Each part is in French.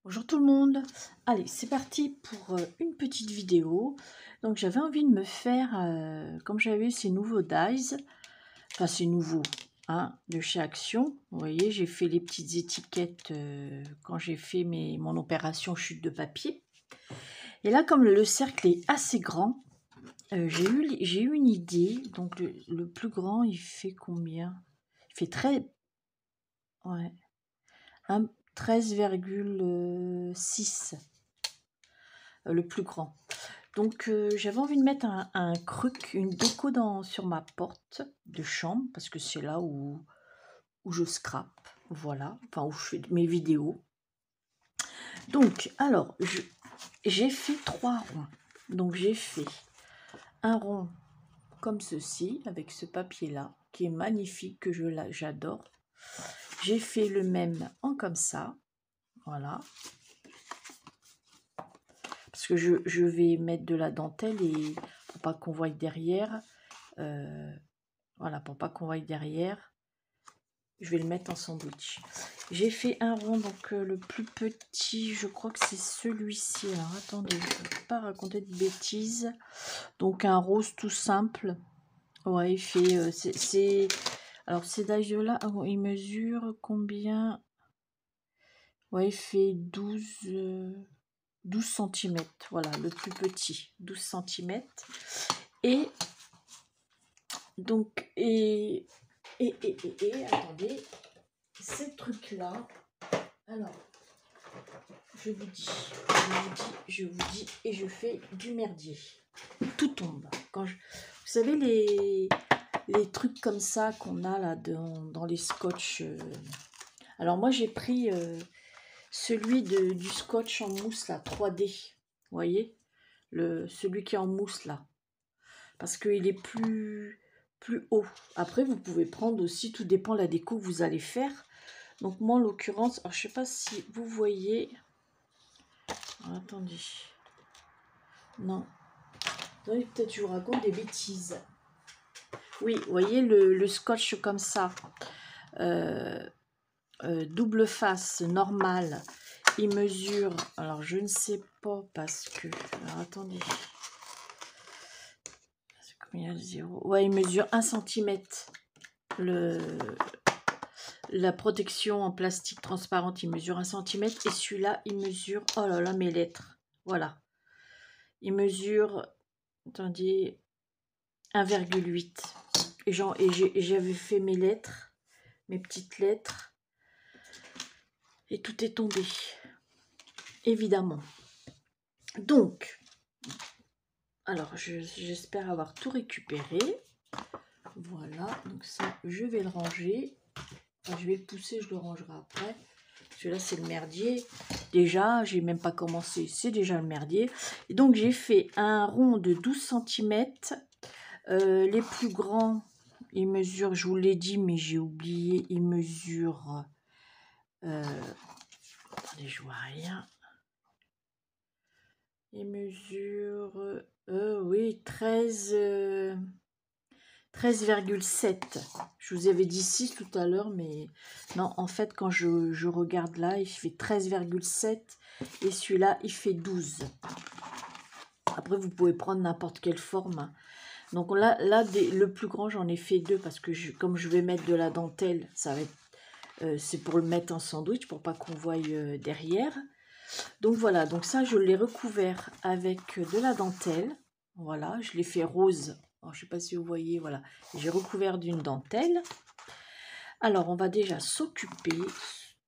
Bonjour tout le monde. Allez, c'est parti pour une petite vidéo. Donc j'avais envie de me faire, comme j'avais ces nouveaux dies, enfin c'est nouveau, hein, de chez Action. Vous voyez, j'ai fait les petites étiquettes quand j'ai fait mon opération chute de papier. Et là, comme le cercle est assez grand, j'ai eu une idée. Donc le plus grand, il fait combien? Il fait très... Ouais. 13,6, le plus grand. Donc j'avais envie de mettre un truc, une déco sur ma porte de chambre, parce que c'est là où je scrape, voilà, enfin où je fais mes vidéos. Donc alors, j'ai fait 3 ronds. Donc j'ai fait un rond comme ceci, avec ce papier-là, qui est magnifique, que j'adore. J'ai fait le même en comme ça, voilà. Parce que je vais mettre de la dentelle et pour pas qu'on voie derrière, voilà, pour pas qu'on voie derrière, je vais le mettre en sandwich. J'ai fait un rond, donc le plus petit, je crois que c'est celui-ci. Alors attendez, je ne vais pas raconter de bêtises. Donc un rose tout simple. Ouais, il fait, alors ces dailles-là, il mesure combien? Ouais, il fait 12 cm, voilà, le plus petit, 12 cm. Et donc, attendez, ces trucs-là, alors, je vous dis, et je fais du merdier. Tout tombe. Vous savez, les trucs comme ça qu'on a là dans les scotch. Alors moi, j'ai pris celui du scotch en mousse, là, 3D. Vous voyez, celui qui est en mousse, là. Parce qu'il est plus haut. Après, vous pouvez prendre aussi, tout dépend de la déco que vous allez faire. Donc moi, en l'occurrence, alors je sais pas si vous voyez. Alors, attendez. Non. Attendez, peut-être je vous raconte des bêtises. Oui, vous voyez le scotch comme ça. Double face, normal. Il mesure, alors je ne sais pas parce que... Alors attendez. C'est combien le 0? Ouais, il mesure 1 cm. La protection en plastique transparente, il mesure 1 cm. Et celui-là, il mesure... Oh là là, mes lettres. Voilà. Il mesure... Attendez... 1,8. Et j'avais fait mes lettres. Mes petites lettres. Et tout est tombé. Évidemment. Donc... Alors, j'espère avoir tout récupéré. Voilà. Donc ça, je vais le ranger. Enfin, je vais le pousser, je le rangerai après. Celui-là, c'est le merdier. Déjà, j'ai même pas commencé. C'est déjà le merdier. Et donc, j'ai fait un rond de 12 cm. Les plus grands, ils mesurent, je vous l'ai dit, mais j'ai oublié, ils mesurent... attendez, je vois rien. Ils mesurent... oui, 13,7. Je vous avais dit 6 tout à l'heure, mais non, en fait, quand je regarde là, il fait 13,7 et celui-là, il fait 12. Après, vous pouvez prendre n'importe quelle forme. Donc là le plus grand, j'en ai fait 2 parce que comme je vais mettre de la dentelle, ça va être, c'est pour le mettre en sandwich, pour pas qu'on voie derrière. Donc voilà, donc ça, je l'ai recouvert avec de la dentelle. Voilà, je l'ai fait rose. Alors, je ne sais pas si vous voyez, voilà. J'ai recouvert d'une dentelle. Alors, on va déjà s'occuper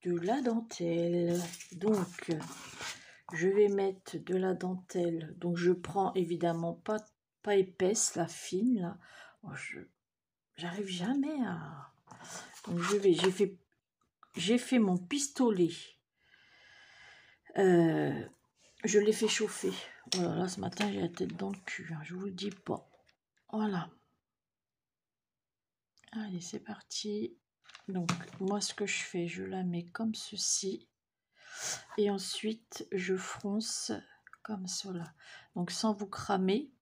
de la dentelle. Donc, je vais mettre de la dentelle. Donc, je prends évidemment pas épaisse, la fine, là. Oh, j'arrive jamais à... Donc, j'ai fait mon pistolet. Je l'ai fait chauffer. Oh là là, ce matin, j'ai la tête dans le cul. Hein, je vous le dis pas. Voilà. Allez, c'est parti. Donc, moi, ce que je fais, je la mets comme ceci. Et ensuite, je fronce comme cela. Donc, sans vous cramer.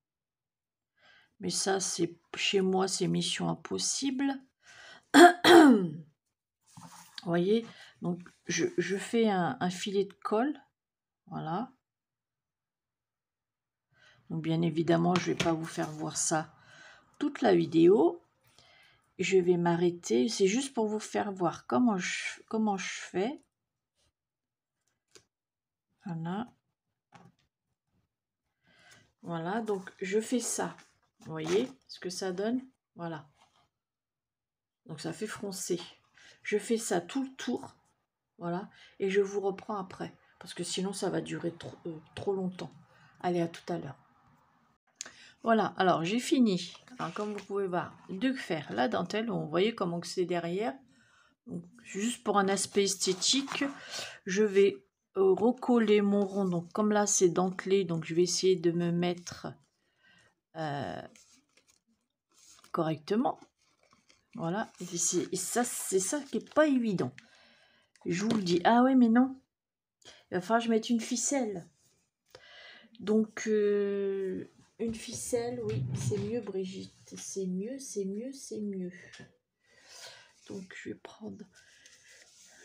Mais ça, c'est chez moi, c'est mission impossible. Vous voyez? Donc, je fais un filet de colle. Voilà. Donc, bien évidemment, je ne vais pas vous faire voir ça toute la vidéo. Je vais m'arrêter. C'est juste pour vous faire voir comment je fais. Voilà. Voilà, donc je fais ça. Vous voyez ce que ça donne? Voilà. Donc ça fait froncer. Je fais ça tout le tour. Voilà. Et je vous reprends après. Parce que sinon ça va durer trop longtemps. Allez, à tout à l'heure. Voilà, alors j'ai fini. Alors, comme vous pouvez voir, de faire la dentelle. Vous voyez comment c'est derrière. Donc, juste pour un aspect esthétique, je vais recoller mon rond. Donc comme là c'est dentelé, donc je vais essayer de me mettre correctement. Voilà, et ça, c'est ça qui est pas évident. Je vous le dis. Ah oui, mais non. Il va falloir que je mette une ficelle. Donc, une ficelle, oui, c'est mieux, Brigitte. C'est mieux, c'est mieux, c'est mieux. Donc, je vais prendre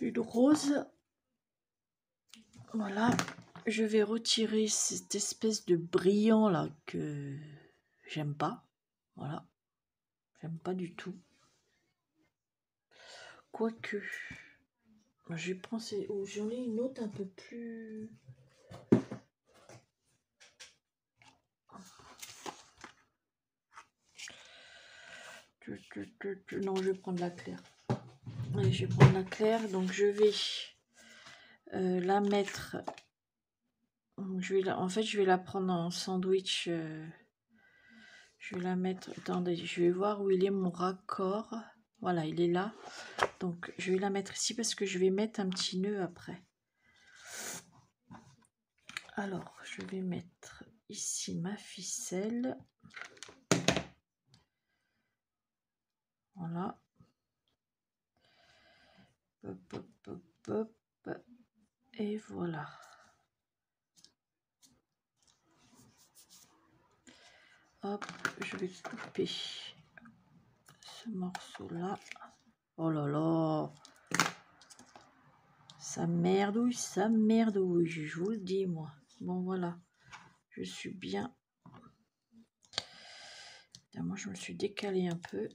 une rose. Voilà. Je vais retirer cette espèce de brillant là que j'aime pas. Voilà. J'aime pas du tout. Quoique, je vais prendre... Oh, j'en ai une autre un peu plus... Non, je vais prendre la claire. Allez, je vais prendre la claire. Donc, je vais la mettre... En fait, je vais la prendre en sandwich. Je vais la mettre... Attendez, je vais voir où il est mon raccord. Voilà, il est là. Donc, je vais la mettre ici parce que je vais mettre un petit nœud après. Alors, je vais mettre ici ma ficelle. Voilà. Hop, hop, hop, hop. Et voilà. Hop, je vais couper ce morceau-là. Oh là là. Ça merdouille, je vous le dis, moi. Bon, voilà. Je suis bien. Moi, je me suis décalée un peu.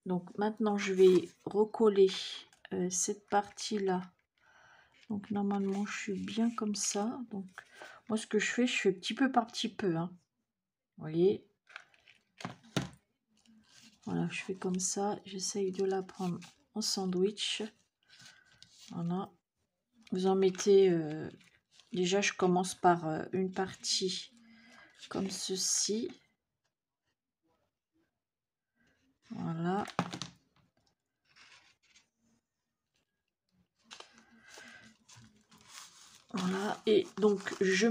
Donc, maintenant, je vais recoller cette partie-là. Donc, normalement, je suis bien comme ça. Donc, moi, ce que je fais petit peu par petit peu. Hein. Vous voyez? Voilà, je fais comme ça. J'essaye de la prendre en sandwich. Voilà. Vous en mettez... déjà, je commence par une partie comme ceci. Voilà. Voilà. Et donc, je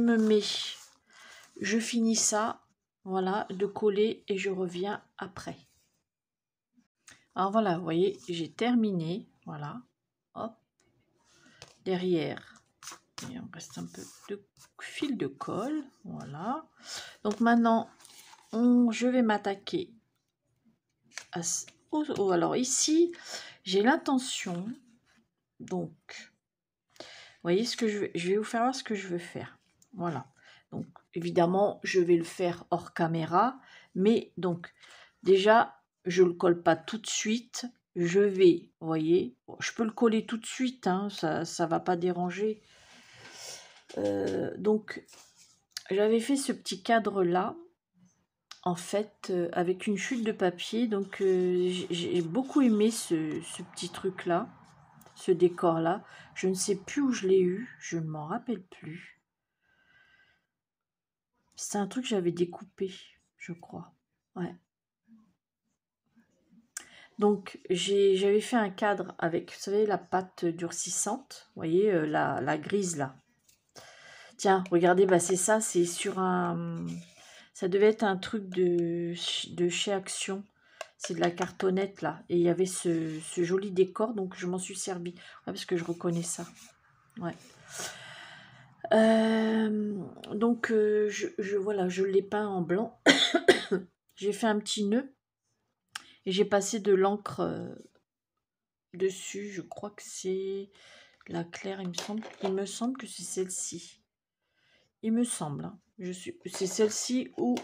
finis ça, voilà, de coller et je reviens après. Alors voilà, vous voyez, j'ai terminé. Voilà. Hop. Derrière, il me reste un peu de fil de colle. Voilà. Donc maintenant, je vais m'attaquer à... alors ici, j'ai l'intention, donc, vous voyez ce que je vais vous faire voir ce que je veux faire. Voilà. Donc, évidemment, je vais le faire hors caméra. Mais, donc, déjà, je ne le colle pas tout de suite. Je vais, vous voyez, je peux le coller tout de suite. Hein, ça ne va pas déranger. Donc, j'avais fait ce petit cadre-là. En fait, avec une chute de papier. Donc, j'ai beaucoup aimé ce petit truc-là. Ce décor-là. Je ne sais plus où je l'ai eu. Je ne m'en rappelle plus. C'est un truc que j'avais découpé, je crois. Ouais. Donc, j'avais fait un cadre avec, vous savez, la pâte durcissante. Vous voyez, la grise, là. Tiens, regardez, bah, c'est ça. C'est sur un... Ça devait être un truc de chez Action. C'est de la cartonnette, là. Et il y avait ce joli décor, donc je m'en suis servi. Ouais, parce que je reconnais ça. Ouais. Donc, voilà, je l'ai peint en blanc. J'ai fait un petit nœud. Et j'ai passé de l'encre dessus. Je crois que c'est La claire, il me semble que c'est celle-ci. Il me semble. Hein. C'est celle-ci ou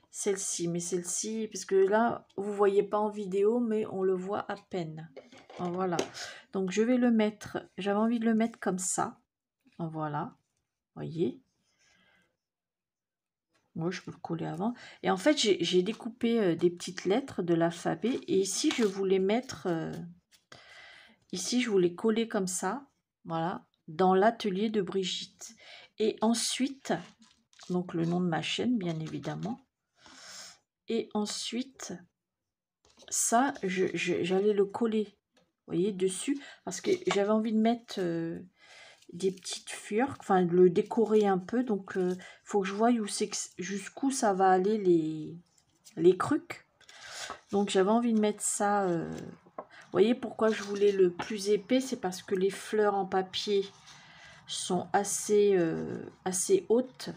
celle-ci. Mais celle-ci, parce que là, vous ne voyez pas en vidéo, mais on le voit à peine. Voilà. Donc, je vais le mettre. J'avais envie de le mettre comme ça. Voilà. Voyez. Moi, je peux le coller avant. Et en fait, j'ai découpé des petites lettres de l'alphabet. Et ici, je voulais mettre... ici, je voulais coller comme ça. Voilà. Dans l'atelier de Brigitte. Et ensuite, donc le nom de ma chaîne, bien évidemment. Et ensuite, ça, j'allais le coller, vous voyez, dessus. Parce que j'avais envie de mettre des petites fleurs, enfin, de le décorer un peu. Donc, il faut que je voie jusqu'où ça va aller les trucs. Donc, j'avais envie de mettre ça... vous voyez pourquoi je voulais le plus épais, c'est parce que les fleurs en papier sont assez hautes.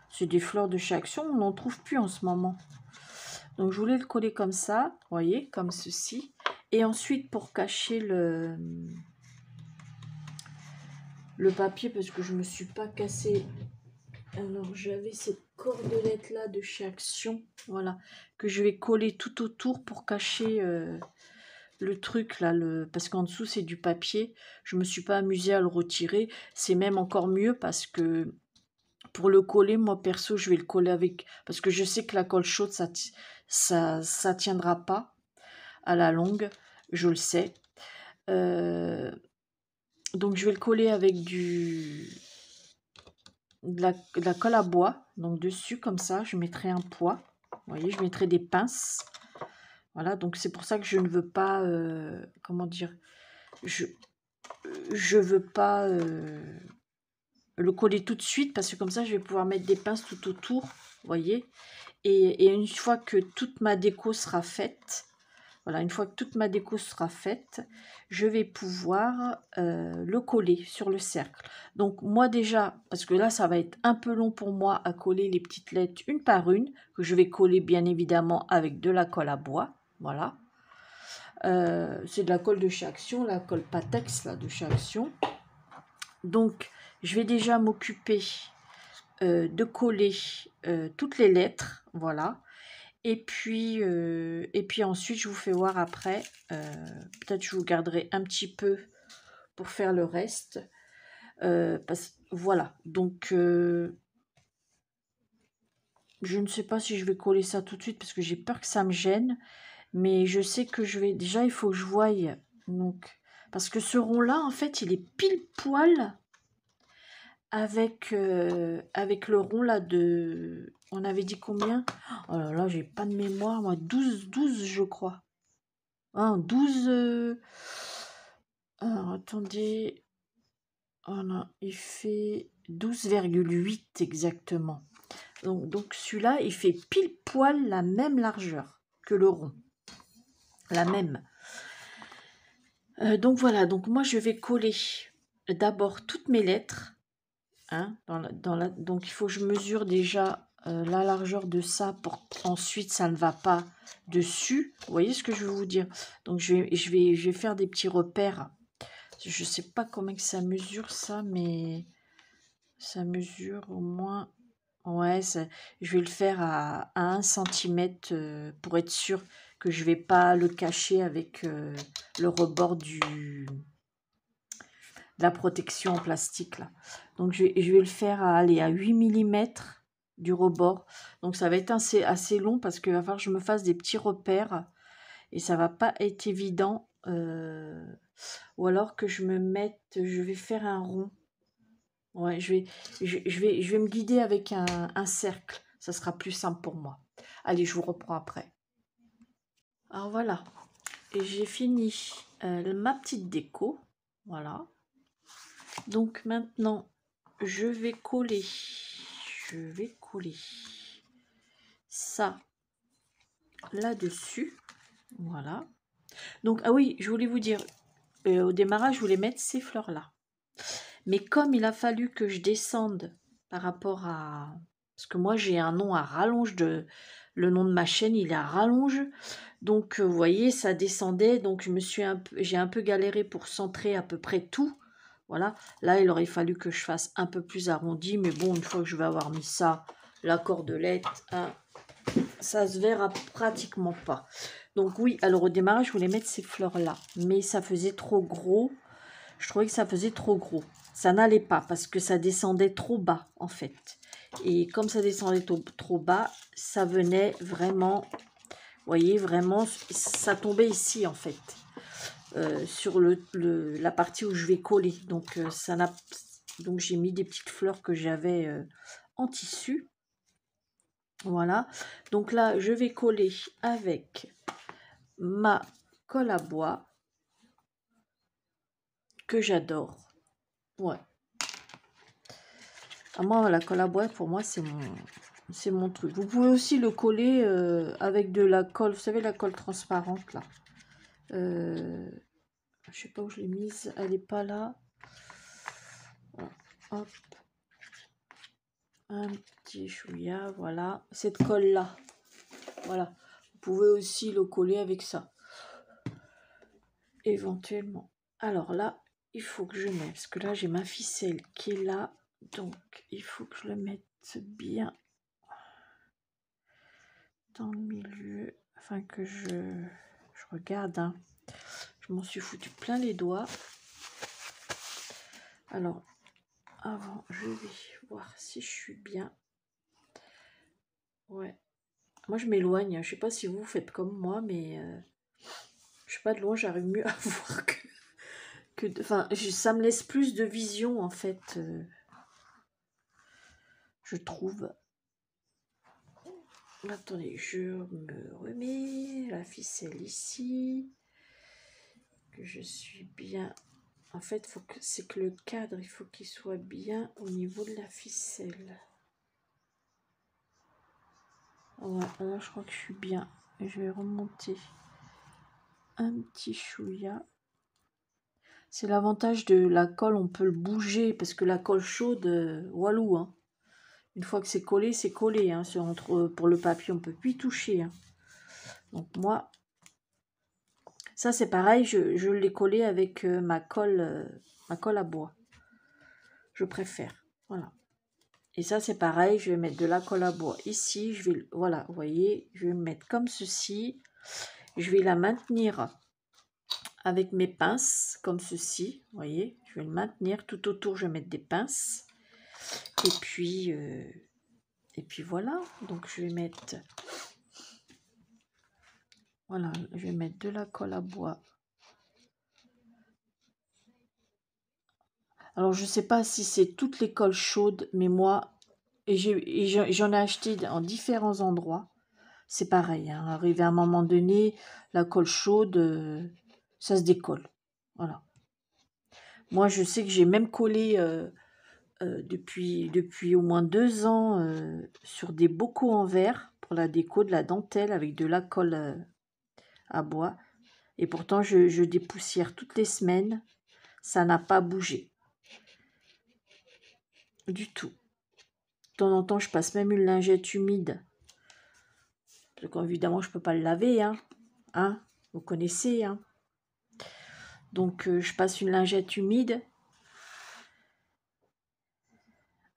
C'est des fleurs de chez Action, on n'en trouve plus en ce moment. Donc je voulais le coller comme ça, vous voyez, comme ceci. Et ensuite pour cacher le papier, parce que je ne me suis pas cassé. Alors j'avais cette cordelette là de chez Action, voilà, que je vais coller tout autour pour cacher le truc là, parce qu'en dessous c'est du papier. Je me suis pas amusée à le retirer. C'est même encore mieux parce que pour le coller, moi perso, je vais le coller avec... Parce que je sais que la colle chaude, ça tiendra pas à la longue. Je le sais. Donc, je vais le coller avec de la colle à bois. Donc, dessus, comme ça, je mettrai un poids. Vous voyez, je mettrai des pinces. Voilà, donc c'est pour ça que je ne veux pas... comment dire, je veux pas... le coller tout de suite parce que comme ça je vais pouvoir mettre des pinces tout autour, vous voyez, et une fois que toute ma déco sera faite, voilà, une fois que toute ma déco sera faite, je vais pouvoir le coller sur le cercle. Donc moi déjà, parce que là ça va être un peu long pour moi à coller les petites lettres une par une, que je vais coller bien évidemment avec de la colle à bois, voilà. C'est de la colle de chez Action, la colle Patex là, de chez Action. Donc, je vais déjà m'occuper de coller toutes les lettres, voilà. Et puis ensuite, je vous fais voir après. Peut-être je vous garderai un petit peu pour faire le reste. Voilà, donc je ne sais pas si je vais coller ça tout de suite parce que j'ai peur que ça me gêne. Mais je sais que je vais... Déjà, il faut que je voie. Donc, parce que ce rond-là, en fait, il est pile poil avec le rond là de... On avait dit combien? Oh là là, j'ai pas de mémoire, moi. 12 je crois. Hein, 12... Alors, attendez. Oh non, il fait 12,8 exactement. Donc celui-là, il fait pile poil la même largeur que le rond. La même. Donc voilà, donc moi je vais coller d'abord toutes mes lettres. Hein, donc il faut que je mesure déjà la largeur de ça pour ensuite ça ne va pas dessus. Vous voyez ce que je veux vous dire? Donc je vais faire des petits repères. Je sais pas comment que ça mesure ça, mais ça mesure au moins... Ouais, je vais le faire à 1 cm pour être sûr que je vais pas le cacher avec le rebord de la protection en plastique là. Donc je vais le faire à 8 mm du rebord. Donc ça va être assez long parce qu'il va falloir que je me fasse des petits repères et ça va pas être évident. Ou alors que je vais faire un rond. Ouais, je vais me guider avec un cercle. Ça sera plus simple pour moi. Allez, je vous reprends après. Alors voilà, j'ai fini ma petite déco. Voilà. Donc maintenant, je vais coller ça là-dessus. Voilà. Donc, ah oui, je voulais vous dire, au démarrage, je voulais mettre ces fleurs-là. Mais comme il a fallu que je descende par rapport à... Parce que moi, j'ai un nom à rallonge le nom de ma chaîne, il est à rallonge. Donc, vous voyez, ça descendait. Donc, j'ai un peu galéré pour centrer à peu près tout. Voilà. Là, il aurait fallu que je fasse un peu plus arrondi. Mais bon, une fois que je vais avoir mis ça, la cordelette, hein, ça se verra pratiquement pas. Donc, oui, alors au démarrage, je voulais mettre ces fleurs-là. Mais ça faisait trop gros. Je trouvais que ça faisait trop gros. Ça n'allait pas parce que ça descendait trop bas, en fait. Et comme ça descendait trop bas, ça venait vraiment... Vous voyez, vraiment, ça tombait ici, en fait. Sur la partie où je vais coller. Donc, donc j'ai mis des petites fleurs que j'avais en tissu. Voilà. Donc là, je vais coller avec ma colle à bois que j'adore. Ouais. Ah, moi, la colle à bois, pour moi, c'est mon truc. Vous pouvez aussi le coller avec de la colle, vous savez, la colle transparente, là. Je sais pas où je l'ai mise, elle n'est pas là. Hop. Un petit chouïa, voilà. Cette colle-là, voilà. Vous pouvez aussi le coller avec ça, éventuellement. Alors là, il faut que je mette, parce que là, j'ai ma ficelle qui est là. Donc, il faut que je le mette bien dans le milieu, afin que je regarde, hein. Je m'en suis foutu plein les doigts. Alors, avant, je vais voir si je suis bien. Ouais. Moi, je m'éloigne. Je sais pas si vous faites comme moi, mais je sais pas, de loin, j'arrive mieux à voir enfin, ça me laisse plus de vision, en fait. Je trouve. Attendez, je me remets la ficelle ici. Que je suis bien. En fait, c'est que le cadre, il faut qu'il soit bien au niveau de la ficelle. Ouais, là, je crois que je suis bien. Et je vais remonter un petit chouïa. C'est l'avantage de la colle, on peut le bouger, parce que la colle chaude, walou, hein. Une fois que c'est collé, hein. Pour le papier, on ne peut plus y toucher, hein. Donc moi, ça c'est pareil, je l'ai collé avec ma colle à bois. Je préfère, voilà. Et ça c'est pareil, je vais mettre de la colle à bois ici, voilà, vous voyez, je vais me mettre comme ceci. Je vais la maintenir avec mes pinces, comme ceci, vous voyez. Je vais le maintenir, tout autour je vais mettre des pinces. Et puis voilà, donc je vais mettre... Voilà, je vais mettre de la colle à bois. Alors, je ne sais pas si c'est toutes les colles chaudes, mais moi, j'en ai acheté en différents endroits. C'est pareil, hein. Arrivé à un moment donné, la colle chaude, ça se décolle. Voilà. Moi, je sais que j'ai même collé depuis au moins 2 ans sur des bocaux en verre pour la déco, de la dentelle avec de la colle à bois. Et pourtant, je dépoussière toutes les semaines. Ça n'a pas bougé. Du tout. De temps en temps, je passe même une lingette humide. Parce qu'évidemment, je ne peux pas le laver. Hein, vous connaissez. Hein. Donc, je passe une lingette humide.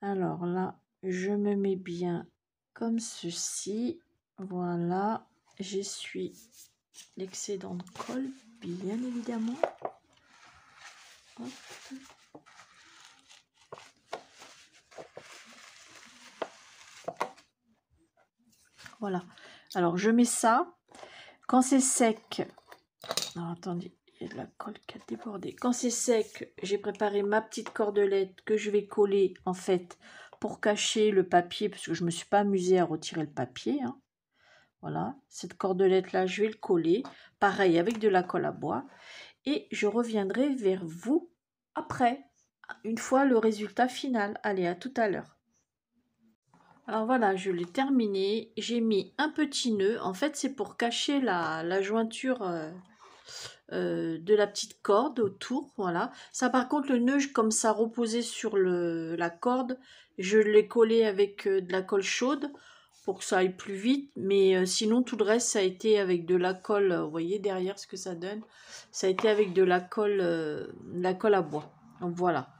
Alors là, je me mets bien comme ceci. Voilà. J'essuie l'excédent de colle, bien évidemment. Hop. Voilà. Alors, je mets ça. Quand c'est sec... Non, attendez, il y a de la colle qui a débordé. Quand c'est sec, j'ai préparé ma petite cordelette que je vais coller, en fait, pour cacher le papier, parce que je ne me suis pas amusée à retirer le papier. Hein. Voilà, cette cordelette-là, je vais le coller. Pareil, avec de la colle à bois. Et je reviendrai vers vous après, une fois le résultat final. Allez, à tout à l'heure. Alors voilà, je l'ai terminé. J'ai mis un petit nœud. En fait, c'est pour cacher la jointure de la petite corde autour. Voilà. Ça, par contre, le nœud, comme ça reposait sur la corde, je l'ai collé avec de la colle chaude pour que ça aille plus vite. Mais sinon, tout le reste, ça a été avec de la colle. Vous voyez derrière ce que ça donne. Ça a été avec de la colle à bois. Donc voilà.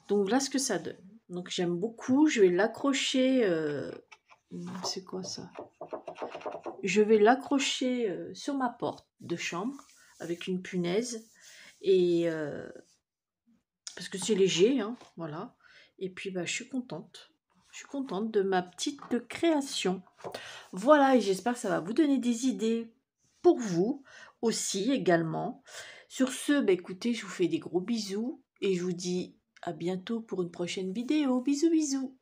Donc là, ce que ça donne. Donc j'aime beaucoup. Je vais l'accrocher. C'est quoi ça? Je vais l'accrocher sur ma porte de chambre avec une punaise. Et parce que c'est léger, hein, voilà. Et puis bah, je suis contente. Je suis contente de ma petite création. Voilà, et j'espère que ça va vous donner des idées pour vous aussi également. Sur ce, bah, écoutez, je vous fais des gros bisous et je vous dis à bientôt pour une prochaine vidéo. Bisous, bisous.